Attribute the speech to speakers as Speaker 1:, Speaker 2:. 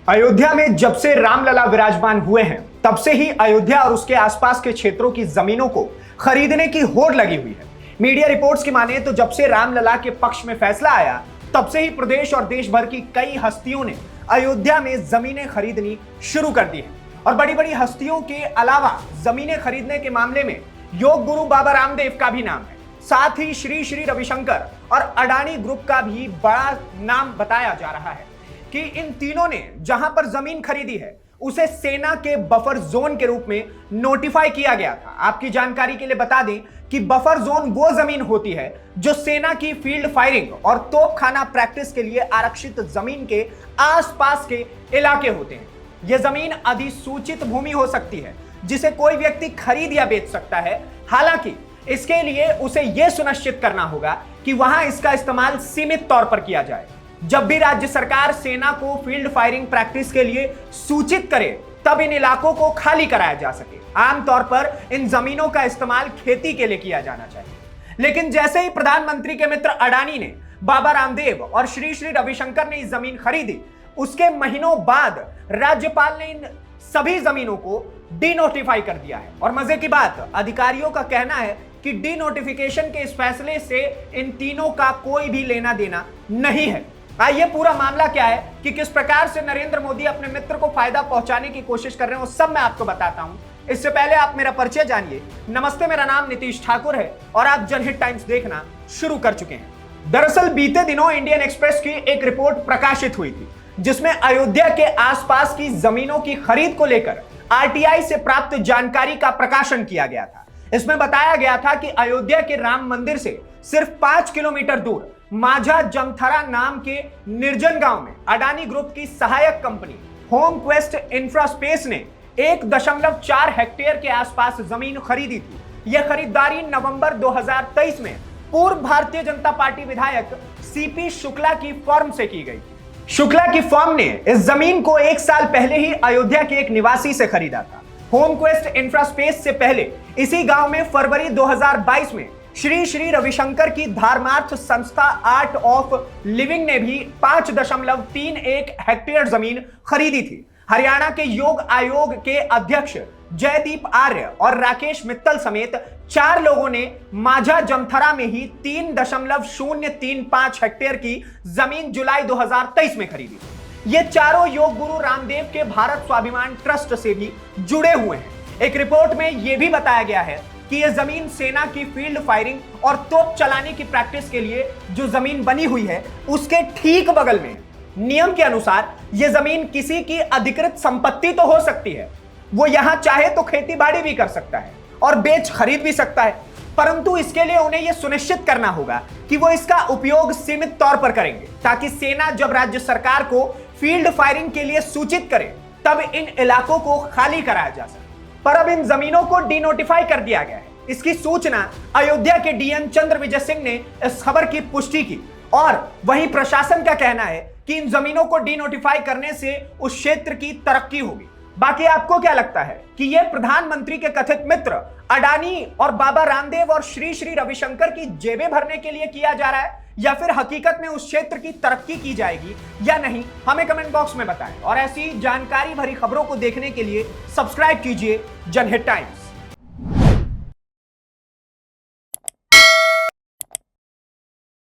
Speaker 1: अयोध्या में जब से रामलला विराजमान हुए हैं तब से ही अयोध्या और उसके आसपास के क्षेत्रों की जमीनों को खरीदने की होड़ लगी हुई है। मीडिया रिपोर्ट्स की माने तो जब से रामलला के पक्ष में फैसला आया तब से ही प्रदेश और देश भर की कई हस्तियों ने अयोध्या में जमीनें खरीदनी शुरू कर दी है। और बड़ी बड़ी हस्तियों के अलावा जमीनें खरीदने के मामले में योग गुरु बाबा रामदेव का भी नाम है। साथ ही श्री श्री रविशंकर और अडानी ग्रुप का भी बड़ा नाम बताया जा रहा है कि इन तीनों ने जहां पर जमीन खरीदी है उसे सेना के बफर जोन के रूप में नोटिफाई किया गया था। आपकी जानकारी के लिए बता दें कि बफर जोन वो जमीन होती है जो सेना की फील्ड फायरिंग और तोपखाना प्रैक्टिस के लिए आरक्षित जमीन के आसपास के इलाके होते हैं। यह जमीन अधिसूचित भूमि हो सकती है जिसे कोई व्यक्ति खरीद या बेच सकता है। हालांकि इसके लिए उसे यह सुनिश्चित करना होगा कि वहां इसका इस्तेमाल सीमित तौर पर किया जाए। जब भी राज्य सरकार सेना को फील्ड फायरिंग प्रैक्टिस के लिए सूचित करे तब इन इलाकों को खाली कराया जा सके। आमतौर पर इन जमीनों का इस्तेमाल खेती के लिए किया जाना चाहिए, लेकिन जैसे ही प्रधानमंत्री के मित्र अडानी ने, बाबा रामदेव और श्री श्री रविशंकर ने इस जमीन खरीदी, उसके महीनों बाद राज्यपाल ने इन सभी जमीनों को डीनोटिफाई कर दिया है। और मजे की बात, अधिकारियों का कहना है कि डीनोटिफिकेशन के इस फैसले से इन तीनों का कोई भी लेना देना नहीं है। आइए पूरा मामला क्या है कि किस प्रकार से नरेंद्र मोदी अपने मित्र को फायदा पहुंचाने की कोशिश कर रहे हैं, वो सब मैं आपको बताता हूं। इससे पहले आप मेरा परिचय जानिए। नमस्ते, मेरा नाम नीतीश ठाकुर है और आप जनहित टाइम्स देखना शुरू कर चुके हैं। दरअसल बीते दिनों इंडियन एक्सप्रेस की एक रिपोर्ट प्रकाशित हुई थी जिसमें अयोध्या के आसपास की जमीनों की खरीद को लेकर आरटीआई से प्राप्त जानकारी का प्रकाशन किया गया था। इसमें बताया गया था कि अयोध्या के राम मंदिर से सिर्फ 5 किलोमीटर दूर माझा जमथरा नाम के निर्जन गांव में अडानी ग्रुप की सहायक कंपनी होम क्वेस्ट इंफ्रास्पेस ने 1.4 हेक्टेयर के आसपास जमीन खरीदी थी। यह खरीदारी नवंबर 2023 में पूर्व भारतीय जनता पार्टी विधायक सीपी शुक्ला की फर्म से की गई थी। शुक्ला की फर्म ने इस जमीन को 1 साल पहले ही अयोध्या के एक निवासी से खरीदा था। होम क्वेस्ट इंफ्रास्पेस से पहले इसी गांव में फरवरी 2022 में श्री श्री रविशंकर की धर्मार्थ संस्था आर्ट ऑफ लिविंग ने भी 5.31 हेक्टेयर जमीन खरीदी थी। हरियाणा के योग आयोग के अध्यक्ष जयदीप आर्य और राकेश मित्तल समेत 4 लोगों ने माझा जमथरा में ही 3.035 हेक्टेयर की जमीन जुलाई 2023 में खरीदी। ये चारों योग गुरु रामदेव के भारत स्वाभिमान ट्रस्ट से भी जुड़े हुए हैं। एक रिपोर्ट में यह भी बताया गया है कि यह जमीन सेना की फील्ड फायरिंग और तोप चलाने की प्रैक्टिस के लिए जो जमीन बनी हुई है उसके ठीक बगल में। नियम के अनुसार यह जमीन किसी की अधिकृत संपत्ति तो हो सकती है, वो यहां चाहे तो खेती बाड़ी भी कर सकता है और बेच खरीद भी सकता है, परंतु इसके लिए उन्हें यह सुनिश्चित करना होगा कि वो इसका उपयोग सीमित तौर पर करेंगे ताकि सेना जब राज्य सरकार को फील्ड फायरिंग के लिए सूचित करे तब इन इलाकों को खाली कराया जा सके। पर अब इन जमीनों को डीनोटिफाई कर दिया गया है। इसकी सूचना अयोध्या के डीएम चंद्र विजय सिंह ने इस खबर की पुष्टि की और वहीं प्रशासन का कहना है कि इन जमीनों को डीनोटिफाई करने से उस क्षेत्र की तरक्की होगी। बाकी आपको क्या लगता है कि यह प्रधानमंत्री के कथित मित्र अडानी और बाबा रामदेव और श्री श्री रविशंकर की जेबें भरने के लिए किया जा रहा है या फिर हकीकत में उस क्षेत्र की तरक्की की जाएगी या नहीं? हमें कमेंट बॉक्स में बताएं और ऐसी जानकारी भरी खबरों को देखने के लिए सब्सक्राइब कीजिए जनहित टाइम्स।